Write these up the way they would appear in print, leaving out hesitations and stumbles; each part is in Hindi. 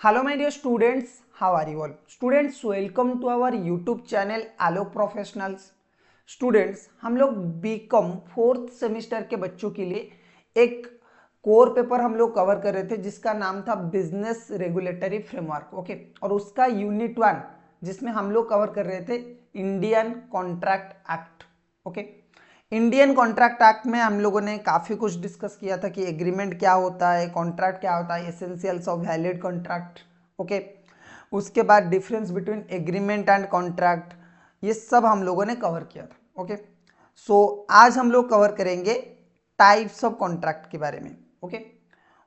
Hello my dear students, how are you all? Students, welcome to our YouTube channel Alok professionals. Students, हम लोग बीकॉम फोर्थ सेमिस्टर के बच्चों के लिए एक कोर पेपर हम लोग कवर कर रहे थे जिसका नाम था बिजनेस रेगुलेटरी फ्रेमवर्क। ओके, और उसका यूनिट 1 जिसमें हम लोग कवर कर रहे थे Indian contract act. Okay, Indian contract act में हम लोगों ने काफ़ी कुछ डिस्कस किया था कि एग्रीमेंट क्या होता है, कॉन्ट्रैक्ट क्या होता है, essentials of valid contract. Okay, उसके बाद difference between agreement and contract, ये सब हम लोगों ने कवर किया था। ओके, सो आज हम लोग कवर करेंगे टाइप्स ऑफ कॉन्ट्रैक्ट के बारे में। Okay,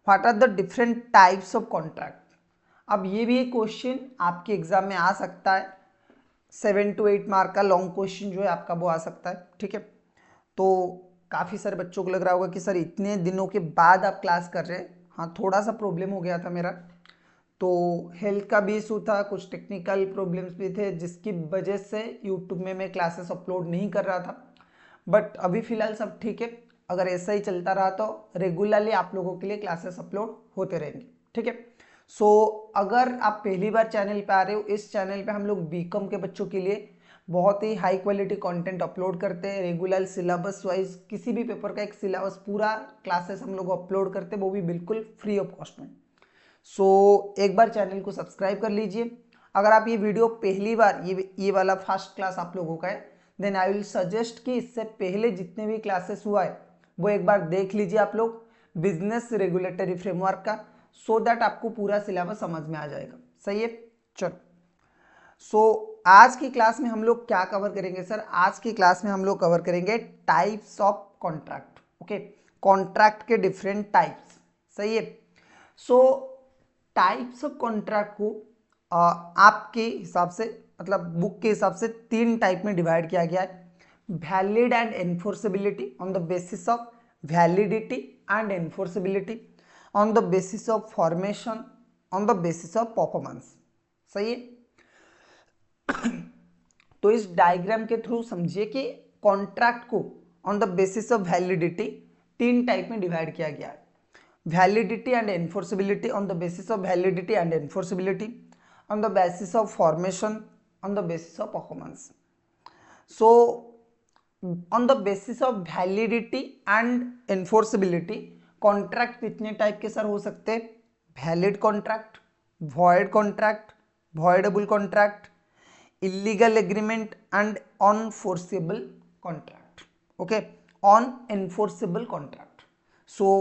what are the different types of contract. अब ये भी एक क्वेश्चन आपके एग्जाम में आ सकता है, 7 to 8 मार्क का लॉन्ग क्वेश्चन जो है आपका वो आ सकता है। ठीक है, तो काफ़ी सारे बच्चों को लग रहा होगा कि सर इतने दिनों के बाद आप क्लास कर रहे हैं। हाँ, थोड़ा सा प्रॉब्लम हो गया था मेरा, तो हेल्थ का भी इशू था, कुछ टेक्निकल प्रॉब्लम्स भी थे जिसकी वजह से यूट्यूब में मैं क्लासेस अपलोड नहीं कर रहा था। बट अभी फ़िलहाल सब ठीक है। अगर ऐसा ही चलता रहा तो रेगुलरली आप लोगों के लिए क्लासेस अपलोड होते रहेंगे। ठीक है, सो अगर आप पहली बार चैनल पे आ रहे हो, इस चैनल पे हम लोग बीकॉम के बच्चों के लिए बहुत ही हाई क्वालिटी कंटेंट अपलोड करते हैं। रेगुलर सिलेबस वाइज किसी भी पेपर का एक सिलेबस पूरा क्लासेस हम लोग अपलोड करते हैं, वो भी बिल्कुल फ्री ऑफ कॉस्ट में। सो एक बार चैनल को सब्सक्राइब कर लीजिए। अगर आप ये वीडियो पहली बार ये वाला फर्स्ट क्लास आप लोगों का है, देन आई विल सजेस्ट कि इससे पहले जितने भी क्लासेस हुआ है वो एक बार देख लीजिए आप लोग बिजनेस रेगुलेटरी फ्रेमवर्क का, सो दैट आपको पूरा सिलेबस समझ में आ जाएगा। सही है, चलो। सो आज की क्लास में हम लोग क्या कवर करेंगे सर? आज की क्लास में हम लोग कवर करेंगे types of contract. Okay, contract के डिफरेंट टाइप्स। सही है, सो टाइप्स ऑफ कॉन्ट्रैक्ट को आपके हिसाब से, मतलब बुक के हिसाब से 3 टाइप में डिवाइड किया गया है। Valid and enforceability on the basis of validity and enforceability, on the basis of formation, on the basis of performance. सही है, तो इस डायग्राम के थ्रू समझिए कि कॉन्ट्रैक्ट को on the basis of validity 3 type में डिवाइड किया गया है। Validity and enforceability, on the basis of validity and enforceability, on the basis of formation, on the basis of performance. So on the basis of validity and enforceability contract कितने टाइप के सर हो सकते हैं? Valid contract, void contract, voidable contract, illegal agreement and unenforceable contract. Okay, unenforceable contract. So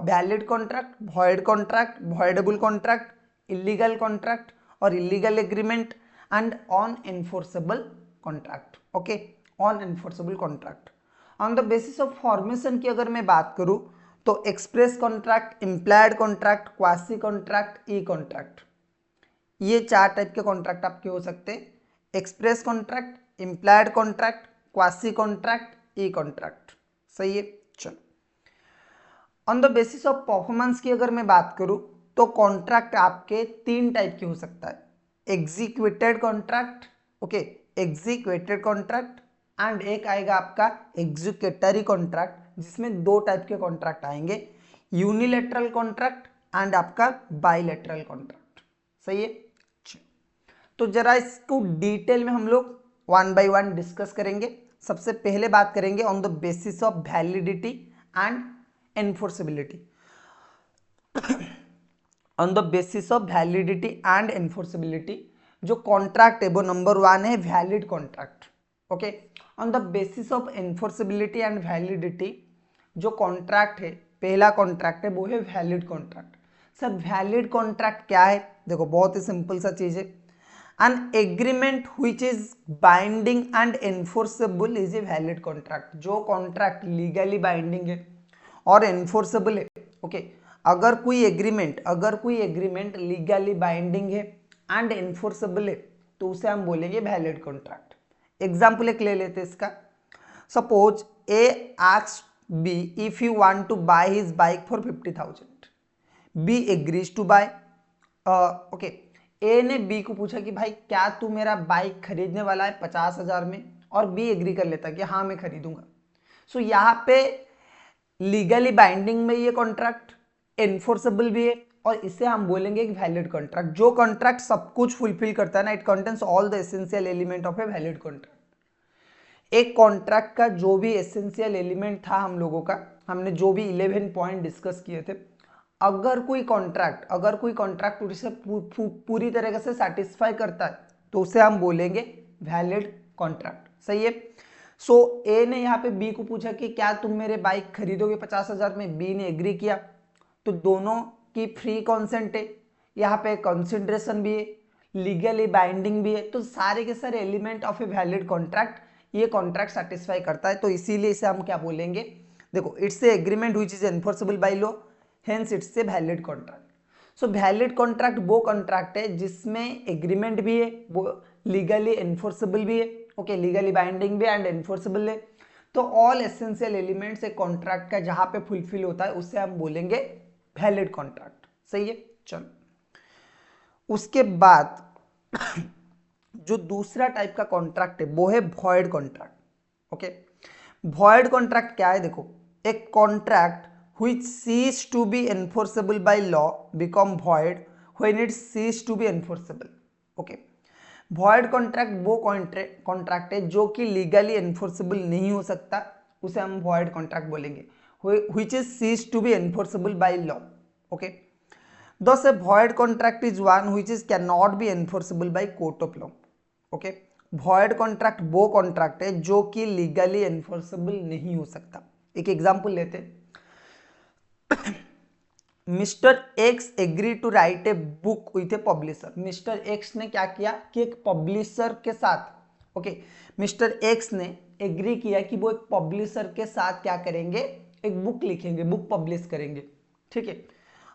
valid contract, void contract, voidable contract, illegal contract और illegal agreement and unenforceable contract. Okay, unenforceable contract. On the basis of formation की अगर मैं बात करूँ तो express contract, implied contract, quasi contract, E contract, ये 4 टाइप के कॉन्ट्रैक्ट आपके हो सकते हैं। Express contract, implied contract, quasi contract, E contract. सही है, चलो। On the basis of performance की अगर मैं बात करूं तो कॉन्ट्रैक्ट आपके 3 टाइप के हो सकता है। Executed contract, okay, executed contract, and एक आएगा आपका एग्जीक्यूटरी कॉन्ट्रैक्ट जिसमें 2 टाइप के कॉन्ट्रैक्ट आएंगे, यूनिलैटरल कॉन्ट्रैक्ट एंड आपका बाइलैटरल कॉन्ट्रैक्ट। सही है, तो जरा इसको डिटेल में हम लोग 1 by 1 डिस्कस करेंगे। सबसे पहले बात करेंगे on the basis of validity and enforceability. On the basis of validity and enforceability जो कॉन्ट्रैक्ट है वो नंबर 1 है valid contract. Okay, on the basis of enforceability and validity जो कॉन्ट्रैक्ट है, पहला कॉन्ट्रैक्ट है वो है valid contract. Sir valid contract क्या है? देखो बहुत ही सिंपल सा चीज है। An agreement which is binding and enforceable is a valid contract। जो कॉन्ट्रैक्ट लीगली बाइंडिंग है और एनफोर्सेबल है। ओके, अगर कोई एग्रीमेंट लीगली बाइंडिंग है एंड एनफोर्सेबल है तो उसे हम बोलेंगे वैलिड कॉन्ट्रैक्ट। एग्जाम्पल एक ले लेते हैं इसका। Suppose A asks B if you want to buy his bike for 50,000, B agrees to buy. Okay, A ने बी को पूछा कि भाई क्या तू मेरा बाइक खरीदने वाला है 50,000 में, और बी एग्री कर लेता कि हाँ मैं खरीदूंगा। सो यहाँ पे लीगली बाइंडिंग में ये कॉन्ट्रैक्ट एनफोर्सेबल भी है और इसे हम बोलेंगे एक वैलिड कॉन्ट्रैक्ट। जो कॉन्ट्रैक्ट सब कुछ फुलफिल करता है ना, it contains all the essential element of a valid contract. एक कॉन्ट्रैक्ट का जो भी एसेंशियल एलिमेंट था हम लोगों का, हमने जो भी 11 पॉइंट डिस्कस किए थे, अगर कोई कॉन्ट्रैक्ट उसे पूरी तरीके से सेटिस्फाई करता है तो उसे हम बोलेंगे वैलिड कॉन्ट्रैक्ट। सही है। सो ए ने यहाँ पे बी को पूछा कि क्या तुम मेरे बाइक खरीदोगे 50,000 में, बी ने एग्री किया, तो दोनों की फ्री कॉन्सेंट है, यहाँ पे कंसिडरेशन भी है, लीगली बाइंडिंग भी है, तो सारे के सारे element of a valid contract ये कॉन्ट्रैक्ट सेटिस्फाई करता है। तो इसीलिए इसे हम क्या बोलेंगे, देखो, it's a agreement which is enforceable by law, hence it's a valid contract. So valid contract वो कॉन्ट्रैक्ट है जिसमें एग्रीमेंट भी है, वो लीगली एनफोर्सेबल भी है, ओके, लीगली बाइंडिंग भी एंड एनफोर्सेबल है। तो ऑल एसेंशियल एलिमेंट्स एक कॉन्ट्रैक्ट का जहां पे फुलफिल होता है उसे हम बोलेंगे वैलिड कॉन्ट्रैक्ट। सही है। चलो, उसके बाद जो दूसरा टाइप का कॉन्ट्रैक्ट है वो है void contract. Okay, void contract क्या है, देखो, एक contract which cease to be enforceable by law become void when it cease to be enforceable। Okay, void contract वो कॉन्ट्रैक्ट है जो कि लीगली एनफोर्सेबल नहीं हो सकता, उसे हम void contract बोलेंगे, which is cease to be enforceable by law। Okay, thus a void contract is one which is cannot be enforceable by court of law। Okay, void contract वो कॉन्ट्रैक्ट है जो कि लीगली एनफोर्सेबल नहीं हो सकता। एक एग्जांपल लेते हैं, mister X agree to write a book with a publisher. Mister X ने क्या किया कि एक पब्लिशर के साथ, ओके, मिस्टर एक्स ने एग्री किया कि वो एक पब्लिशर के साथ क्या करेंगे, एक बुक लिखेंगे, बुक पब्लिश करेंगे। ठीक है,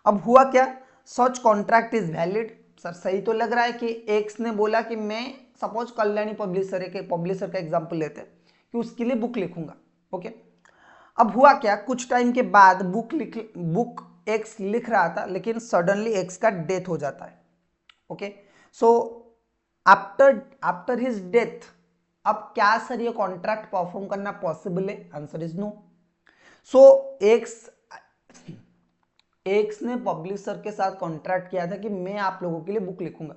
अब हुआ क्या, सच कॉन्ट्रैक्ट इज वैलिड। सर सही तो लग रहा है कि एक्स ने बोला कि मैं, सपोज कल्याणी पब्लिशर है, पब्लिशर का एग्जाम्पल लेते हैं कि उसके लिए बुक लिखूंगा। ओके, अब हुआ क्या, कुछ टाइम के बाद बुक एक्स लिख रहा था, लेकिन सडनली एक्स का डेथ हो जाता है। Okay, so after his death अब क्या सर ये कॉन्ट्रैक्ट परफॉर्म करना पॉसिबल है, answer is no. So X ने पब्लिशर के साथ कॉन्ट्रैक्ट किया था कि मैं आप लोगों के लिए बुक लिखूंगा,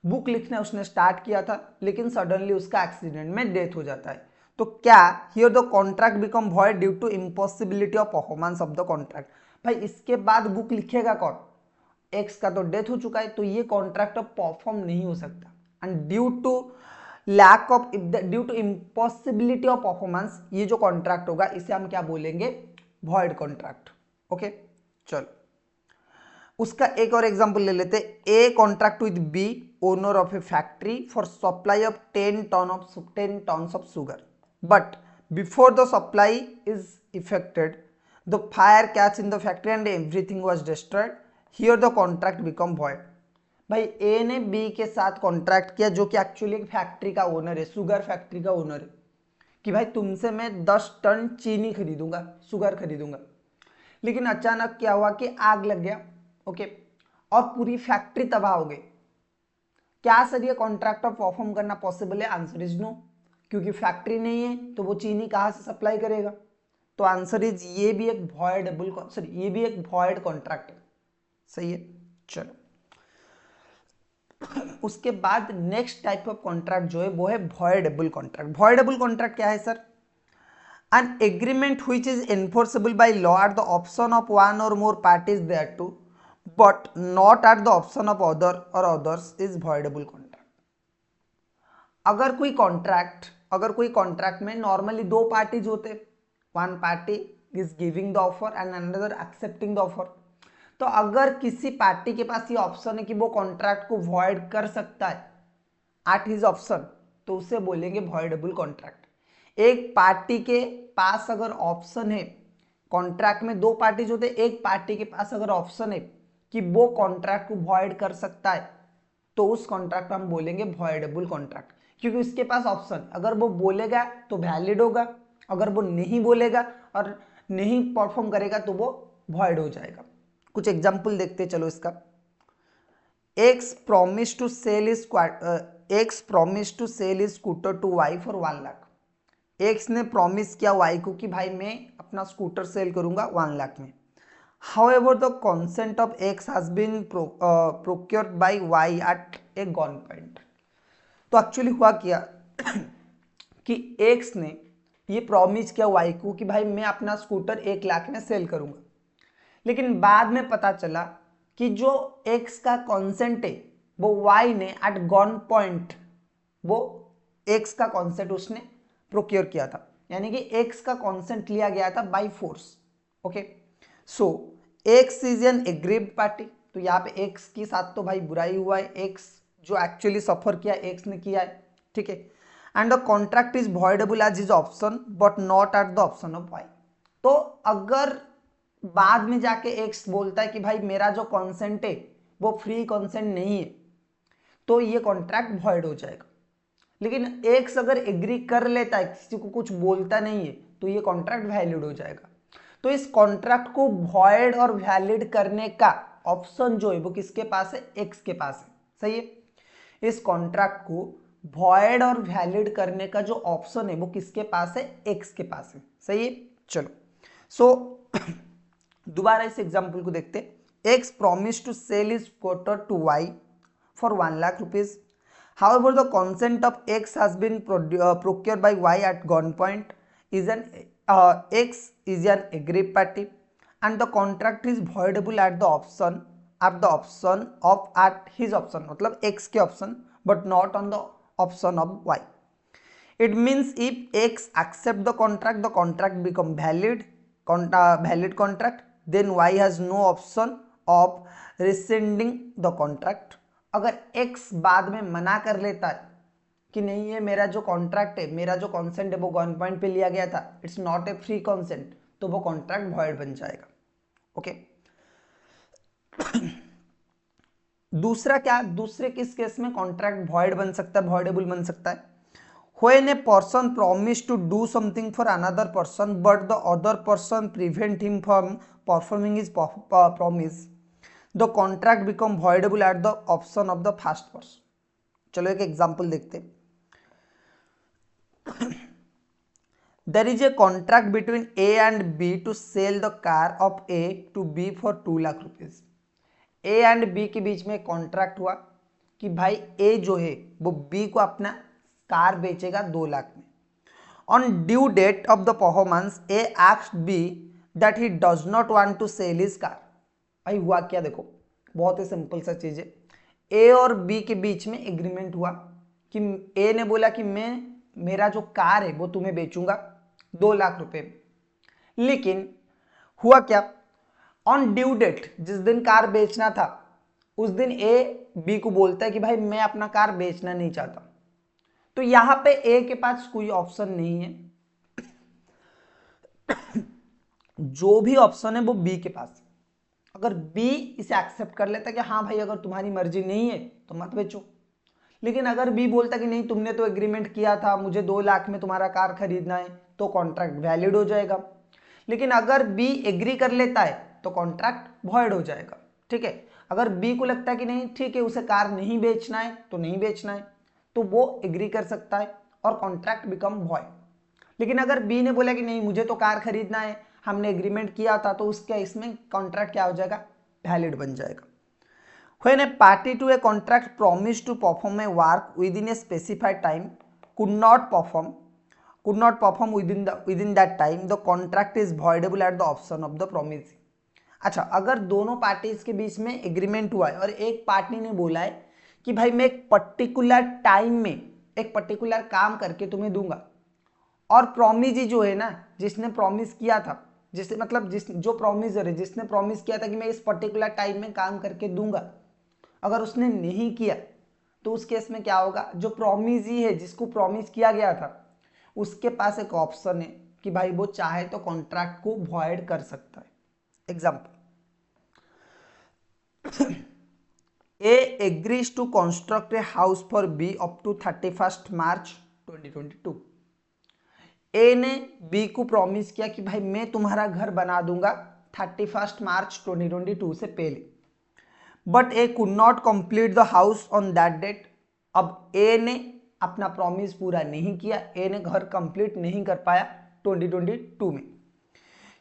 बुक लिखना उसने स्टार्ट किया था, लेकिन सडनली उसका एक्सीडेंट में डेथ हो जाता है। तो क्या here the contract become void due to impossibility of performance of the contract. भाई इसके बाद बुक लिखेगा कौन, एक्स का तो डेथ हो चुका है, तो ये कॉन्ट्रैक्ट अब परफॉर्म नहीं हो सकता। And due to impossibility of performance ये जो कॉन्ट्रैक्ट होगा इसे हम क्या बोलेंगे, वॉइड कॉन्ट्रैक्ट। ओके, चलो उसका एक और एग्जांपल ले लेते, a contract with B owner of a factory for supply of 10 tons of sugar, but before the supply is effected the fire catch in the factory and everything was destroyed, here the contract become void। भाई ए ने बी के साथ कॉन्ट्रैक्ट किया जो कि एक्चुअली एक फैक्ट्री का ओनर है, शुगर फैक्ट्री का ओनर है, कि भाई तुमसे मैं 10 टन चीनी खरीदूंगा, शुगर खरीदूंगा, लेकिन अचानक क्या हुआ कि आग लग गया, ओके, और पूरी फैक्ट्री तबाह हो गई। क्या सर ये कॉन्ट्रैक्ट परफॉर्म करना पॉसिबल है, आंसर इज नो, क्योंकि फैक्ट्री नहीं है तो वो चीनी कहां से सप्लाई करेगा। तो आंसर इज ये भी एक वॉइडेबल, सॉरी ये भी एक वॉइड कॉन्ट्रैक्ट है। सही है। चलो उसके बाद नेक्स्ट टाइप ऑफ कॉन्ट्रैक्ट जो है वो है वॉइडेबल कॉन्ट्रैक्ट। वॉइडेबल कॉन्ट्रैक्ट क्या है sir, an agreement which is enforceable by law at the option of one or more parties thereto but not at the option of other or others is voidable contract. अगर कोई कॉन्ट्रैक्ट में नॉर्मली दो पार्टीज होते, one party is giving the offer and another accepting the offer, तो अगर किसी पार्टी के पास ये ऑप्शन है कि वो कॉन्ट्रैक्ट को वॉइड कर सकता है एट हिज ऑप्शन, तो उसे बोलेंगे वॉइडेबल कॉन्ट्रैक्ट। एक पार्टी के पास अगर ऑप्शन है, कॉन्ट्रैक्ट में दो पार्टीज होते, एक पार्टी के पास अगर ऑप्शन है कि वो कॉन्ट्रैक्ट को वॉइड कर सकता है, तो उस कॉन्ट्रैक्ट को हम बोलेंगे वॉइडेबल कॉन्ट्रैक्ट, क्योंकि उसके पास ऑप्शन, अगर वो बोलेगा तो वैलिड होगा, अगर वो नहीं बोलेगा और नहीं परफॉर्म करेगा तो वो वॉइड हो जाएगा। कुछ एग्जांपल देखते चलो इसका। X promise to sell his scooter to Y for 1 lakh. X ने प्रॉमिस किया वाई को कि भाई मैं अपना स्कूटर सेल करूंगा 1 लाख में। However, the consent of X has been procured by Y at a gunpoint. तो एक्चुअली हुआ क्या कि X ने ये प्रॉमिस किया Y को कि भाई मैं अपना स्कूटर 1 लाख में सेल करूंगा, लेकिन बाद में पता चला कि जो X का कॉन्सेंट है वो Y ने एट गन पॉइंट वो X का कॉन्सेंट उसने प्रोक्योर किया था, यानी कि X का कॉन्सेंट लिया गया था by force. Okay, so X is an aggrieved party, तो यहाँ पे X के साथ तो भाई बुराई हुआ है, X जो एक्चुअली सफर किया X ने किया है, ठीक है। And the contract is voidable as his option but not at the option of Y। तो अगर बाद में जाके X बोलता है कि भाई मेरा जो कॉन्सेंट है वो फ्री कॉन्सेंट नहीं है, तो ये कॉन्ट्रैक्ट वॉइड हो जाएगा। लेकिन X अगर एग्री कर लेता है, किसी को कुछ बोलता नहीं है, तो ये कॉन्ट्रैक्ट वैलिड हो जाएगा। तो इस कॉन्ट्रैक्ट को वॉइड और वैलिड करने का ऑप्शन जो है वो किसके पास है? X के पास है, सही है। इस कॉन्ट्रैक्ट को वॉइड और वैलिड करने का जो ऑप्शन है वो किसके पास है? X के पास है, सही है। चलो, सो दोबारा इस एग्जांपल को देखते हैं। X promised to sell his scooter to Y for 1 lakh rupees. However, the consent of X has been procured by Y at gunpoint. X is an aggrieved party, and the contract is voidable at his option, मतलब X के option, but not on the option of Y. It means if X accept the contract become valid contract, then Y has no option of rescinding the contract. अगर X बाद में मना कर लेता है कि नहीं, ये मेरा जो कॉन्ट्रैक्ट है, मेरा जो कॉन्सेंट है वो गन पॉइंट पे लिया गया था, it's not a free consent, तो वो कॉन्ट्रैक्ट वॉइड बन जाएगा। ओके, दूसरा क्या, दूसरे किस केस में कॉन्ट्रैक्ट वॉइड बन सकता है, वॉइडेबल बन सकता है? When a person promise to do something for another person but the other person prevent him from performing his promise, the contract become voidable at the option of the first person. चलो एक एग्जांपल देखते हैं। There is a contract between A and B to sell the car of A to B for 2 lakh rupees. A and B के बीच में कॉन्ट्रैक्ट हुआ कि भाई A जो है वो B को अपना कार बेचेगा 2 लाख में। On due date of the performance A asked B that he does not want to sell his car. भाई हुआ क्या, देखो बहुत ही सिंपल सा चीज है। ए और बी के बीच में एग्रीमेंट हुआ कि ए ने बोला कि मैं मेरा जो कार है वो तुम्हें बेचूंगा 2 लाख रुपए में, लेकिन हुआ क्या, ऑन ड्यू डेट जिस दिन कार बेचना था उस दिन ए बी को बोलता है कि भाई मैं अपना कार बेचना नहीं चाहता। तो यहां पे ए के पास कोई ऑप्शन नहीं है, जो भी ऑप्शन है वो बी के पास। अगर बी इसे एक्सेप्ट कर लेता कि हाँ भाई अगर तुम्हारी मर्जी नहीं है तो मत बेचो, लेकिन अगर बी बोलता कि नहीं तुमने तो एग्रीमेंट किया था मुझे 2 लाख में तुम्हारा कार खरीदना है, तो कॉन्ट्रैक्ट वैलिड हो जाएगा। लेकिन अगर बी एग्री कर लेता है तो कॉन्ट्रैक्ट वॉइड हो जाएगा, ठीक है। अगर बी को लगता है कि नहीं ठीक है उसे कार नहीं बेचना है तो नहीं बेचना है, तो वो एग्री कर सकता है और कॉन्ट्रैक्ट बिकम वॉइड। लेकिन अगर बी ने बोला कि नहीं मुझे तो कार खरीदना है, हमने एग्रीमेंट किया था, तो उसके इसमें कॉन्ट्रैक्ट क्या हो जाएगा, वैलिड बन जाएगा। When a party to a contract promised to perform a work within a specified time could not perform within that time, the contract is voidable at the option of the promisee. अच्छा, अगर दोनों पार्टीज के बीच में एग्रीमेंट हुआ है और एक पार्टी ने बोला है कि भाई मैं एक पर्टिकुलर टाइम में एक पर्टिकुलर काम करके तुम्हें दूंगा, और प्रॉमिजी जो है ना, जिसने प्रॉमिस किया था, जिसने मतलब जो प्रॉमिसर है जिसने प्रॉमिस किया था कि मैं इस पर्टिकुलर टाइम में काम करके दूंगा, अगर उसने नहीं किया तो उस केस में क्या होगा, जो प्रॉमिजी है जिसको प्रॉमिस किया गया था उसके पास एक ऑप्शन है कि भाई वो चाहे तो कॉन्ट्रैक्ट को वॉइड कर सकता है। Example, A agrees to construct a house for B up to 31st March 2022. A ने B को प्रॉमिस किया कि भाई मैं तुम्हारा घर बना दूंगा 31st मार्च 2022 से पहले, but A could not complete the house on that date. अब A ने अपना प्रॉमिस पूरा नहीं किया, A ने घर कंप्लीट नहीं कर पाया 2022 में।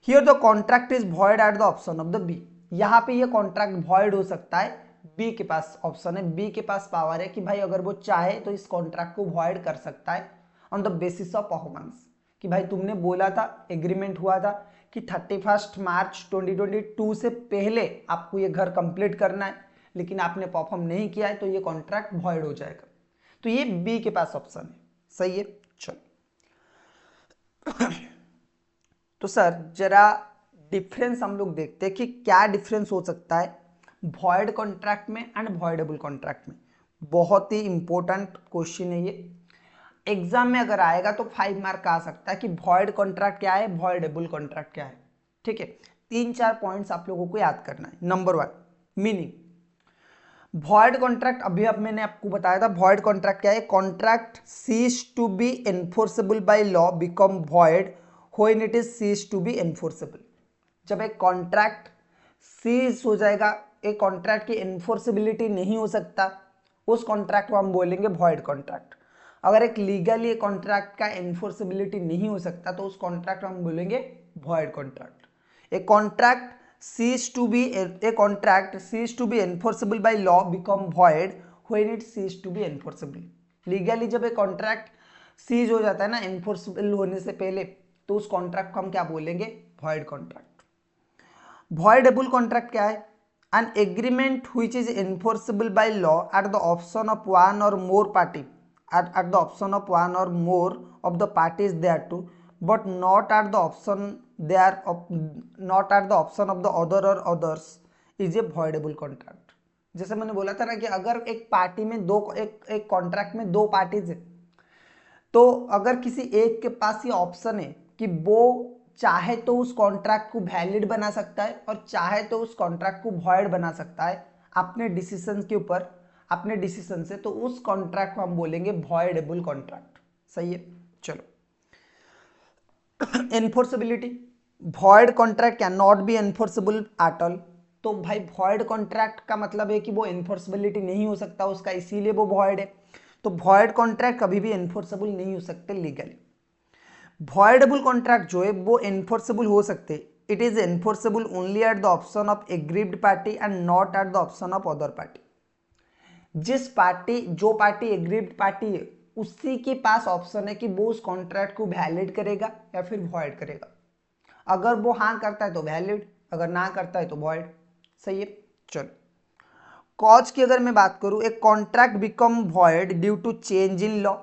Here the contract is void at the option of the B. यहाँ पे ये कॉन्ट्रैक्ट वॉइड हो सकता है, बी के पास ऑप्शन है, बी के पास पावर है कि भाई अगर वो चाहे तो इस कॉन्ट्रैक्ट को वॉइड कर सकता है on the basis of performance. कि भाई तुमने बोला था, एग्रीमेंट हुआ था कि 31 मार्च 2022 से पहले आपको ये घर कंप्लीट करना है, लेकिन आपने परफॉर्म नहीं किया है, तो ये कॉन्ट्रैक्ट वॉइड हो जाएगा। तो ये बी के पास ऑप्शन है, सही है। चलो तो सर जरा डिफरेंस हम लोग देखते हैं कि क्या डिफरेंस हो सकता है वॉइड कॉन्ट्रैक्ट में एंड वॉइडेबल कॉन्ट्रैक्ट में। बहुत ही इंपॉर्टेंट क्वेश्चन है ये, एग्जाम में अगर आएगा तो 5 मार्क आ सकता है कि वॉइड कॉन्ट्रैक्ट क्या है, वॉइडेबल कॉन्ट्रैक्ट क्या है। ठीक है, 3-4 पॉइंट्स आप लोगों को याद करना है। Number 1, meaning. वॉइड कॉन्ट्रैक्ट अभी अब मैंने आपको बताया था, वॉइड कॉन्ट्रैक्ट क्या है, contract cease to be enforceable by law become void when it is cease to be enforceable. जब एक कॉन्ट्रैक्ट सीज हो जाएगा, एक कॉन्ट्रैक्ट की एनफोर्सेबिलिटी नहीं हो सकता, उस कॉन्ट्रैक्ट को हम बोलेंगे वॉइड कॉन्ट्रैक्ट। अगर एक लीगली कॉन्ट्रैक्ट का एनफोर्सेबिलिटी नहीं हो सकता तो उस कॉन्ट्रैक्ट को हम बोलेंगे void contract. A contract cease to be a contract cease to be enforceable by law become void when it cease to be enforceable। Legally जब एक कॉन्ट्रैक्ट सीज हो जाता है ना एनफोर्सेबल होने से पहले, तो उस कॉन्ट्रैक्ट को हम क्या बोलेंगे, वॉइड कॉन्ट्रैक्ट। वॉइडेबल कॉन्ट्रैक्ट क्या है, an agreement which is enforceable by law at the option of one or more party at the option of one or more of the parties thereto, but not at the option of the other or others is a voidable contract। जैसे मैंने बोला था ना कि अगर एक पार्टी में एक कॉन्ट्रैक्ट में 2 पार्टीज है, तो अगर किसी एक के पास ये ऑप्शन है कि वो चाहे तो उस कॉन्ट्रैक्ट को वैलिड बना सकता है और चाहे तो उस कॉन्ट्रैक्ट को वॉइड बना सकता है अपने डिसीजन के ऊपर, अपने डिसीजन से, तो उस कॉन्ट्रैक्ट को हम बोलेंगे वॉइडेबल कॉन्ट्रैक्ट। सही है। चलो enforceability, void contract can not be enforceable at all. तो भाई वॉइड कॉन्ट्रैक्ट का मतलब है कि वो एनफोर्सेबिलिटी नहीं हो सकता उसका, इसीलिए वो वॉइड है। तो वॉइड कॉन्ट्रैक्ट कभी भी एनफोर्सेबल नहीं हो सकते लीगली। वॉइडेबल कॉन्ट्रैक्ट जो है वो एनफोर्सेबल हो सकते, it is enforceable only eight the option of aggrieved party and not at the option of other party. जो पार्टी एग्रीव्ड पार्टी है उसी के पास ऑप्शन है कि वो उस कॉन्ट्रैक्ट को वैलिड करेगा या फिर वॉइड करेगा। अगर वो हाँ करता है तो वैलिड, अगर ना करता है तो वॉइड। सही है। चलो कॉज की अगर मैं बात करूं, एक contract become void due to change in law,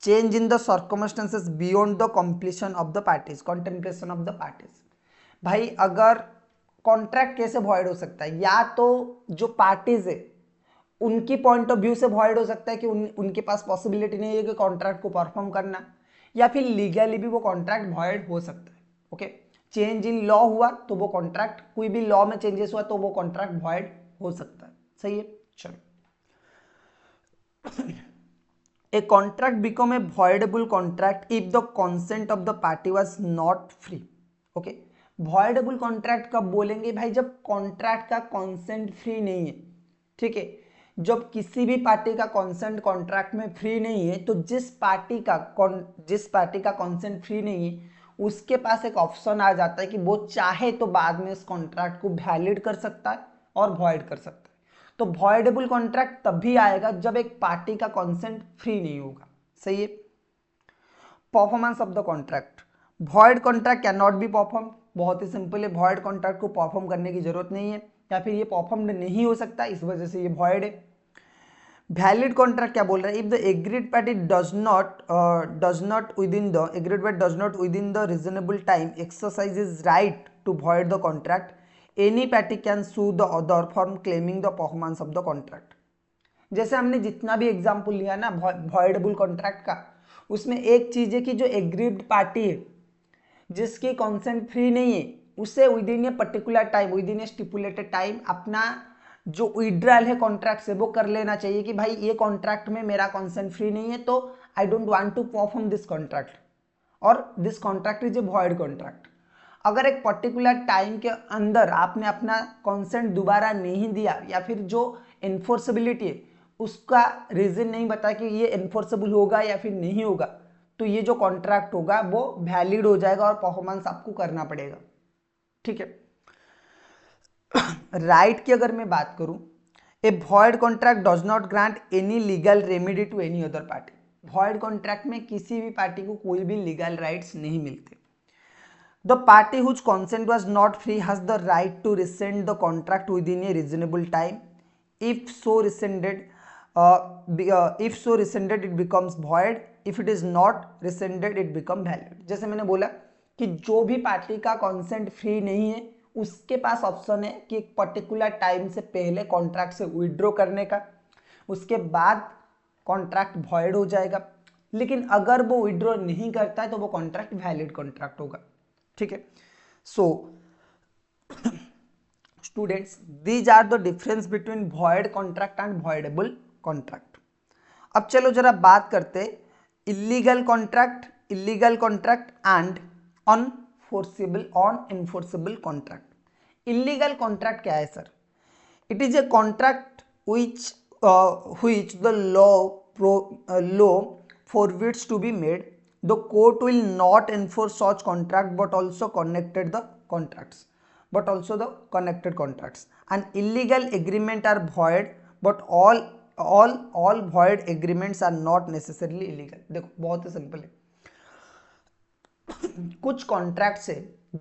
change in the circumstances beyond the completion of the parties, contemplation of the parties. भाई अगर कॉन्ट्रैक्ट कैसे वॉइड हो सकता है, या तो जो पार्टीज है उनकी पॉइंट ऑफ व्यू से वॉइड हो सकता है कि उनके पास पॉसिबिलिटी नहीं है कि कॉन्ट्रैक्ट को परफॉर्म करना, या फिर लीगली भी वो कॉन्ट्रैक्ट वॉइड हो सकता है। ओके, चेंज इन लॉ हुआ तो वो कॉन्ट्रैक्ट, कोई भी लॉ में चेंजेस हुआ तो वो कॉन्ट्रैक्ट वॉइड हो सकता है। सही है। चलो A contract become a voidable contract if the consent of the party was not free। Okay, voidable contract कब बोलेंगे भाई, जब कॉन्ट्रैक्ट का कॉन्सेंट फ्री नहीं है। ठीक है, जब किसी भी पार्टी का कॉन्सेंट कॉन्ट्रैक्ट में फ्री नहीं है, तो जिस पार्टी का कॉन्सेंट फ्री नहीं है उसके पास एक ऑप्शन आ जाता है कि वो चाहे तो बाद में इस कॉन्ट्रैक्ट को वैलिड कर सकता है और वॉइड कर सकता है। तो वॉइडेबल कॉन्ट्रैक्ट तभी आएगा जब एक पार्टी का कॉन्सेंट फ्री नहीं होगा। सही है। Performance of the contract, void contract can not be perform. बहुत ही सिंपल है, वॉइड कॉन्ट्रैक्ट को परफॉर्म करने की जरूरत नहीं है, या फिर ये परफॉर्म नहीं हो सकता, इस वजह से ये वॉइड है। वैलिड कॉन्ट्रैक्ट क्या बोल रहा है, if the agreed party does not within the reasonable time exercise his right to void the contract, any party can sue the other for claiming the performance of the contract. जैसे हमने जितना भी एग्जाम्पल लिया ना वॉइडेबल कॉन्ट्रैक्ट का, उसमें एक चीज है कि जो एग्रीव्ड पार्टी है जिसकी कॉन्सेंट फ्री नहीं है, उसे with in a particular time, with in A stipulated time अपना जो विड्रॉल है कॉन्ट्रैक्ट से वो कर लेना चाहिए कि भाई ये कॉन्ट्रैक्ट में मेरा कॉन्सेंट फ्री नहीं है, तो I don't want to perform this contract और this contract is a void contract. अगर एक पर्टिकुलर टाइम के अंदर आपने अपना कॉन्सेंट दोबारा नहीं दिया, या फिर जो एनफोर्सेबिलिटी है उसका रीजन नहीं बता कि ये एनफोर्सेबल होगा या फिर नहीं होगा, तो ये जो कॉन्ट्रैक्ट होगा वो वैलिड हो जाएगा और परफॉर्मेंस आपको करना पड़ेगा। ठीक है। राइट की अगर मैं बात करूं, a void contract does not grant any legal remedy to any other party. Void contract में किसी भी पार्टी को कोई भी लीगल राइट्स नहीं मिलते। The party whose consent was not free has the right to rescind the contract within a reasonable time. If so rescinded, it becomes void. If it is not rescinded, it become valid. जैसे मैंने बोला कि जो भी पार्टी का consent फ्री नहीं है उसके पास ऑप्शन है कि एक पर्टिकुलर टाइम से पहले कॉन्ट्रैक्ट से विड्रॉ करने का, उसके बाद कॉन्ट्रैक्ट वॉइड हो जाएगा। लेकिन अगर वो विड्रॉ नहीं करता है तो वो कॉन्ट्रैक्ट वैलिड कॉन्ट्रैक्ट होगा। ठीक है। So students, these are the difference between void contract and voidable contract. अब चलो जरा बात करते illegal contract and unenforceable enforceable contract. Illegal contract क्या है sir? It is a contract which the law forbids to be made. The court will not enforce such contract but also the connected contracts. An illegal agreement are void, but all void agreements are not necessarily illegal. देखो बहुत ही सिंपल है। कुछ कॉन्ट्रैक्ट्स है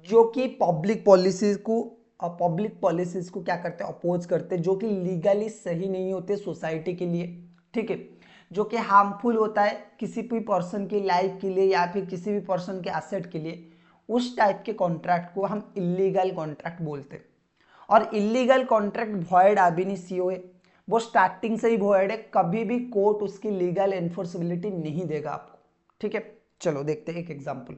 जो कि पब्लिक पॉलिसीज को क्या करते हैं, अपोज करते हैं, जो कि लीगली सही नहीं होते सोसाइटी के लिए। ठीक है। जो कि हार्मफुल होता है किसी भी पर्सन की लाइफ के लिए या फिर किसी भी पर्सन के एसेट के लिए, उस टाइप के कॉन्ट्रैक्ट को हम इलीगल कॉन्ट्रैक्ट बोलते हैं। और illegal contract void ab initio है, वो स्टार्टिंग से ही वॉइड है, कभी भी कोर्ट उसकी लीगल एनफोर्सेबिलिटी नहीं देगा आपको। ठीक है। चलो देखते हैं एक example.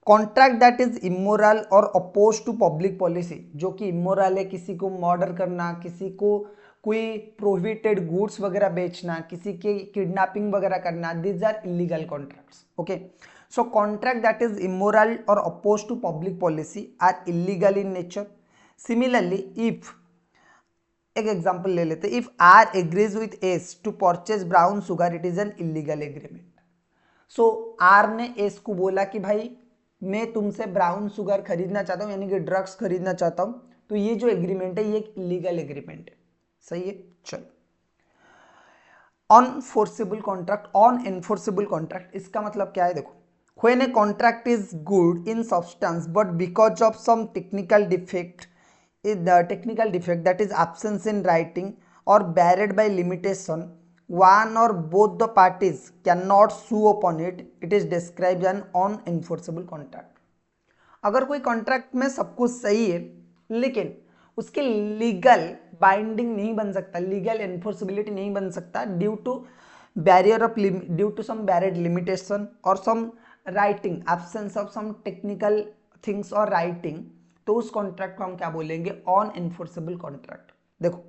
Contract that is immoral or oppose to public policy, जो कि इमोरल है, किसी को मर्डर करना, किसी को कोई प्रोहिबिटेड गुड्स वगैरह बेचना, किसी के किडनैपिंग वगैरह करना, these are illegal contracts. Okay. So contract that is immoral or oppose to public policy are illegal in nature. Similarly if, एक एग्जांपल ले लेते, if R agrees with S to purchase brown sugar, it is an illegal agreement. So R ने एस को बोला कि भाई मैं तुमसे ब्राउन शुगर खरीदना चाहता हूँ, यानी कि ड्रग्स खरीदना चाहता हूँ, तो ये जो एग्रीमेंट है ये एक इलीगल एग्रीमेंट है। सही है। चलो unenforceable contract, unenforceable contract, इसका मतलब क्या है? देखो, when a contract is good in substance but because of some technical defect that is absence in writing or barred by limitation, one or both the parties cannot sue upon it, it is described as an unenforceable contract. अगर कोई कॉन्ट्रैक्ट में सब कुछ सही है लेकिन उसके लीगल बाइंडिंग नहीं बन सकता, लीगल एनफोर्सेबिलिटी नहीं बन सकता due to some barred limitation or some writing, absence of some technical things or writing, तो उस कॉन्ट्रैक्ट को हम क्या बोलेंगे? Unenforceable contract. देखो,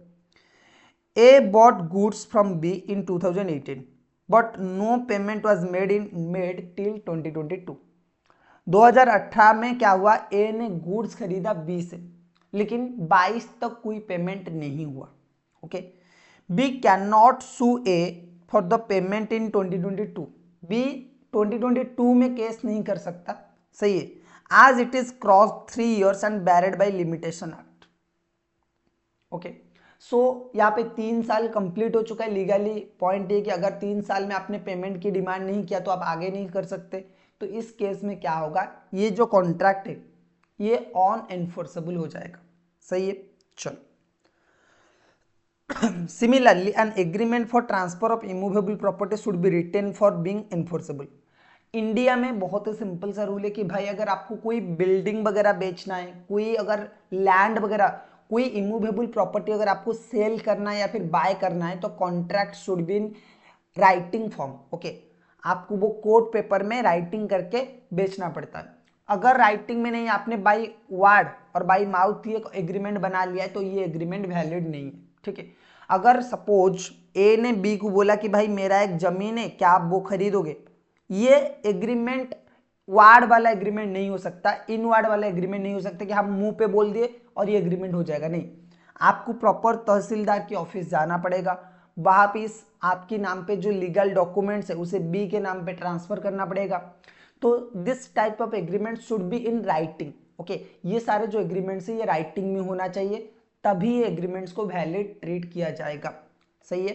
A bought goods from B in 2018 but no payment was made till 2022। 2018 में क्या हुआ? ए ने गुड्स खरीदा बी से, लेकिन 22 तक कोई पेमेंट नहीं हुआ। Okay. B can not sue A for the payment in 2022। B 2022 में केस नहीं कर सकता। सही है। as it is crossed 3 years and barred by limitation act. Okay. So यहाँ पे 3 साल कंप्लीट हो चुका है। लीगली पॉइंट ये कि अगर 3 साल में आपने पेमेंट की डिमांड नहीं किया तो आप आगे नहीं कर सकते। तो इस केस में क्या होगा? ये जो कॉन्ट्रैक्ट है ये ऑन एनफोर्सेबल हो जाएगा। सही है। चलो similarly an agreement for transfer of immovable property should be written for being enforceable. India में बहुत ही सिंपल सा रूल है कि भाई अगर आपको कोई बिल्डिंग वगैरह बेचना है, कोई अगर लैंड वगैरह, कोई इमूवेबल प्रॉपर्टी अगर आपको सेल करना है या फिर बाय करना है, तो contract should be in writing form. Okay. आपको वो कोर्ट पेपर में राइटिंग करके बेचना पड़ता है। अगर राइटिंग में नहीं, आपने बाई वर्ड और बाई माउथ ये एग्रीमेंट बना लिया है, तो ये एग्रीमेंट वैलिड नहीं है। ठीक है। अगर सपोज ए ने बी को बोला कि भाई मेरा एक जमीन है, क्या आप वो खरीदोगे, ये एग्रीमेंट वार्ड वाला एग्रीमेंट नहीं हो सकता, इन वार्ड वाला एग्रीमेंट नहीं हो सकता कि हम मुंह पे बोल दिए और ये एग्रीमेंट हो जाएगा। नहीं, आपको प्रॉपर तहसीलदार की ऑफिस जाना पड़ेगा, वहाँ पे इस आपके नाम पे जो लीगल डॉक्यूमेंट्स है उसे बी के नाम पे ट्रांसफर करना पड़ेगा। तो this type of agreement should be in writing. Okay, ये सारे जो एग्रीमेंट्स है ये राइटिंग में होना चाहिए, तभी ये एग्रीमेंट्स को वैलिड ट्रीट किया जाएगा। सही है।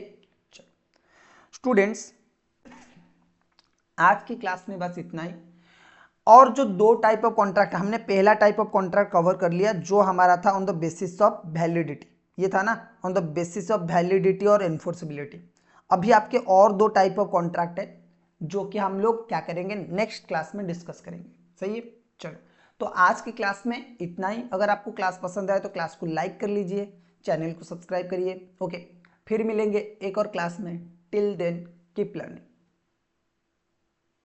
स्टूडेंट्स, आज की क्लास में बस इतना ही। और जो दो टाइप ऑफ कॉन्ट्रैक्ट, हमने पहला टाइप ऑफ कॉन्ट्रैक्ट कवर कर लिया जो हमारा था on the basis of validity, ये था ना, on the basis of validity और एनफोर्सेबिलिटी। अभी आपके और दो टाइप ऑफ कॉन्ट्रैक्ट है जो कि हम लोग क्या करेंगे, नेक्स्ट क्लास में डिस्कस करेंगे। सही है। चलो, तो आज की क्लास में इतना ही। अगर आपको क्लास पसंद आए तो क्लास को लाइक कर लीजिए, चैनल को सब्सक्राइब करिए। ओके, फिर मिलेंगे एक और क्लास में। Till then keep learning.